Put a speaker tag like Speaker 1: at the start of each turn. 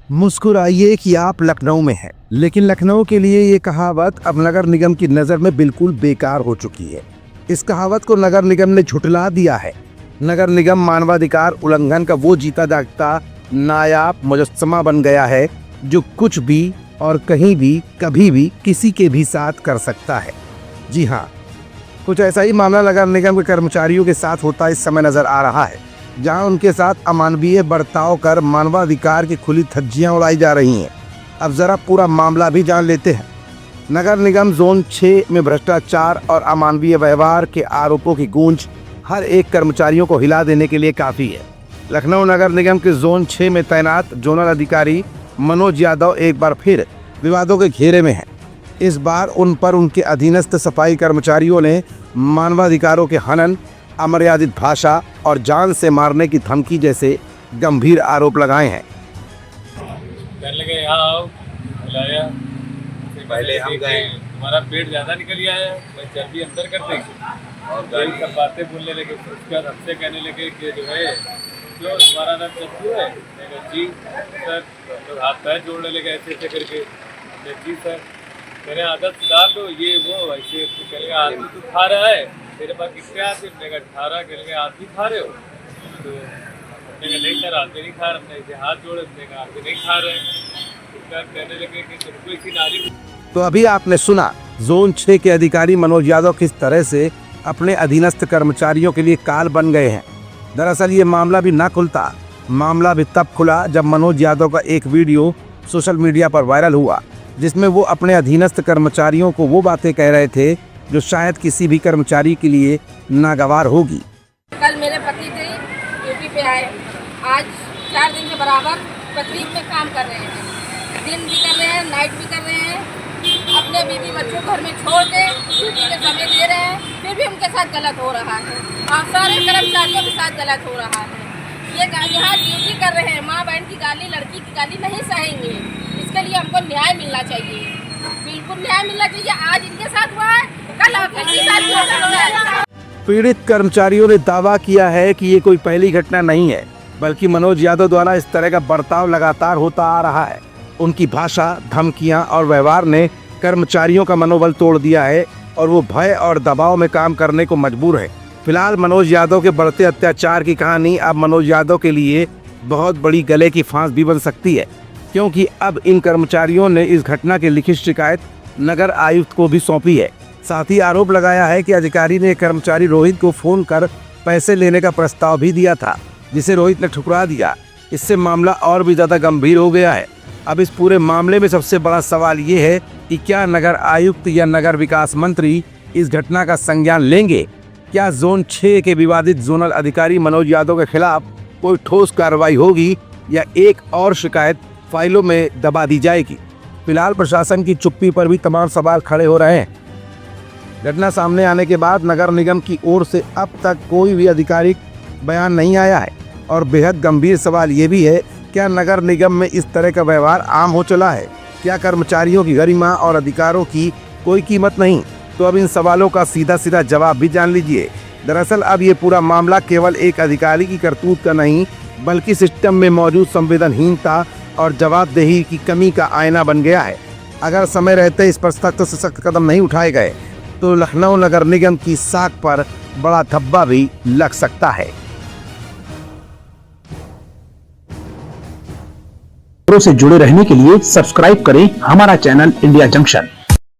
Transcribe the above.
Speaker 1: मुस्कुराइए कि आप लखनऊ में हैं, लेकिन लखनऊ के लिए ये कहावत अब नगर निगम की नज़र में बिल्कुल बेकार हो चुकी है। इस कहावत को नगर निगम ने झुठला दिया है। नगर निगम मानवाधिकार उल्लंघन का वो जीता जागता नायाब मुजस्समा बन गया है जो कुछ भी और कहीं भी कभी भी किसी के भी साथ कर सकता है। जी हाँ, कुछ ऐसा ही मामला नगर निगम के कर्मचारियों के साथ होता इस समय नजर आ रहा है, जहां उनके साथ अमानवीय बर्ताव कर मानवाधिकार की खुली धज्जियां उड़ाई जा रही हैं। अब जरा पूरा मामला भी जान लेते हैं। नगर निगम जोन 6 में भ्रष्टाचार और अमानवीय व्यवहार के आरोपों की गूंज हर एक कर्मचारियों को हिला देने के लिए काफ़ी है। लखनऊ नगर निगम के जोन 6 में तैनात जोनल अधिकारी मनोज यादव एक बार फिर विवादों के घेरे में हैं। इस बार उन पर उनके अधीनस्थ सफाई कर्मचारियों ने मानवाधिकारों के हनन, अमर्यादित भाषा और जान से मारने की धमकी जैसे गंभीर आरोप लगाए हैं।
Speaker 2: यहाँ आओ, बुलाया, पहले हम गए, तुम्हारा पेट ज़्यादा निकल गया है, मैं जल्दी अंदर कर देंगे और गाड़ी सब बातें बोलने लगे। फिर उसके बाद हमसे कहने लगे कि जो है जो तुम्हारा नाम चप्पू है। मैं कहा जी सर, तो हाथ पैर जोड़ने लगे ऐसे ऐसे करके। जी सर, मेरे आदत सुधार दो, ये वो ऐसे कहेंगे आदमी तो खा रहा है, मेरे पास कितने आदमी? मैंने कहा 18। कहेंगे आदमी खा रहे हो? तो मैंने कहा नहीं सर, आदमी नहीं खा रहे। हमने ऐसे हाथ जोड़े, मैंने कहा आदमी नहीं खा रहे। कहने लगे कि तुमको इसी नाली।
Speaker 1: तो अभी आपने सुना जोन 6 के अधिकारी मनोज यादव किस तरह से अपने अधीनस्थ कर्मचारियों के लिए काल बन गए हैं। दरअसल ये मामला भी ना खुलता, मामला भी तब खुला जब मनोज यादव का एक वीडियो सोशल मीडिया पर वायरल हुआ, जिसमें वो अपने अधीनस्थ कर्मचारियों को वो बातें कह रहे थे जो शायद किसी भी कर्मचारी के लिए नागवार होगी।
Speaker 3: कल मेरे पति थे ड्यूटी पे आए, आज 4 दिन के बराबर तकलीफ में काम कर रहे हैं, दिन भी कर रहे हैं, नाइट भी कर रहे हैं, अपने बीवी बच्चों को घर में छोड़ के ड्यूटी के समय दे रहे हैं, फिर भी उनके साथ गलत हो रहा है और सारे कर्मचारियों के साथ गलत हो रहा है। ये यहाँ ड्यूटी कर रहे हैं, माँ बहन की गाली, लड़की की गाली नहीं सहेंगे। इसके लिए हमको न्याय मिलना चाहिए, बिल्कुल न्याय मिलना चाहिए। आज इनके साथ हुआ है, कल आपके साथ होगा।
Speaker 1: पीड़ित कर्मचारियों ने दावा किया है कि ये कोई पहली घटना नहीं है, बल्कि मनोज यादव द्वारा इस तरह का बर्ताव लगातार होता आ रहा है। उनकी भाषा, धमकियां और व्यवहार ने कर्मचारियों का मनोबल तोड़ दिया है और वो भय और दबाव में काम करने को मजबूर है। फिलहाल मनोज यादव के बढ़ते अत्याचार की कहानी अब मनोज यादव के लिए बहुत बड़ी गले की फांस भी बन सकती है, क्योंकि अब इन कर्मचारियों ने इस घटना की लिखित शिकायत नगर आयुक्त को भी सौंपी है। साथ ही आरोप लगाया है कि अधिकारी ने कर्मचारी रोहित को फोन कर पैसे लेने का प्रस्ताव भी दिया था, जिसे रोहित ने ठुकरा दिया। इससे मामला और भी ज्यादा गंभीर हो गया है। अब इस पूरे मामले में सबसे बड़ा सवाल ये है कि क्या नगर आयुक्त या नगर विकास मंत्री इस घटना का संज्ञान लेंगे? क्या जोन 6 के विवादित जोनल अधिकारी मनोज यादव के खिलाफ कोई ठोस कार्रवाई होगी या एक और शिकायत फाइलों में दबा दी जाएगी? फिलहाल प्रशासन की चुप्पी पर भी तमाम सवाल खड़े हो रहे हैं। घटना सामने आने के बाद नगर निगम की ओर से अब तक कोई भी आधिकारिक बयान नहीं आया है और बेहद गंभीर सवाल ये भी है, क्या नगर निगम में इस तरह का व्यवहार आम हो चला है? क्या कर्मचारियों की गरिमा और अधिकारों की कोई कीमत नहीं? तो अब इन सवालों का सीधा सीधा जवाब भी जान लीजिए। दरअसल अब ये पूरा मामला केवल एक अधिकारी की करतूत का नहीं, बल्कि सिस्टम में मौजूद संवेदनहीनता और जवाबदेही की कमी का आईना बन गया है। अगर समय रहते इस पर सख्त से सख्त कदम नहीं उठाए गए तो लखनऊ नगर निगम की साख पर बड़ा धब्बा भी लग सकता है।
Speaker 4: से जुड़े रहने के लिए सब्सक्राइब करें हमारा चैनल इंडिया जंक्शन।